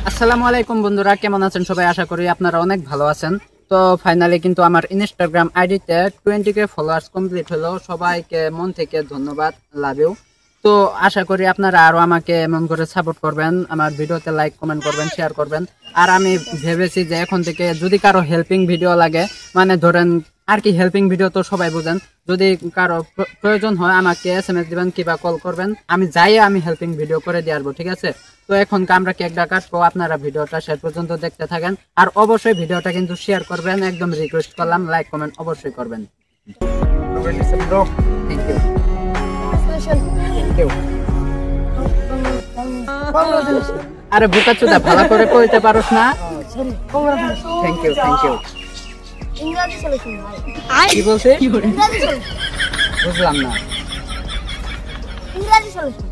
আসসালামু আলাইকুম বন্ধুরা, কেমন আছেন সবাই? আশা করি আপনারা অনেক ভালো আছেন। তো ফাইনালি কিন্তু আমার ইনস্টাগ্রাম আইডিতে 20k ফলোয়ার্স কমপ্লিট হলো। সবাইকে মন থেকে ধন্যবাদ, লাভ ইউ। তো আশা করি আপনারা আরো আমাকে এমন করে সাপোর্ট করবেন, আমার ভিডিওতে লাইক কমেন্ট করবেন, শেয়ার করবেন। আর আমি ভেবেছি যে এখন থেকে যদি কারো হেল্পিং ভিডিও লাগে, মানে ধরেন আর কি, হেল্পিং ভিডিও তো সবাই বুঝেন, যদি কারো প্রয়োজন হয় আমাকে SMS দিবেন কিংবা কল করবেন, আমি আমি হেল্পিং ভিডিও করে দিয়ে আসবো, ঠিক আছে? তো এখন আমরা কেকটা কাটবো, আপনারা ভিডিওটা শেষ পর্যন্ত দেখতে থাকেন। আর অবশ্যই ভিডিওটা কিন্তু শেয়ার করবেন, একদম রিকোয়েস্ট করলাম, লাইক কমেন্ট অবশ্যই করবেন। আরে বোকা চোদা, ভালো করে কইতে পারোস না? Thank you thank you. কি বলছে? বুঝলাম না। ইংরেজি সলিউশন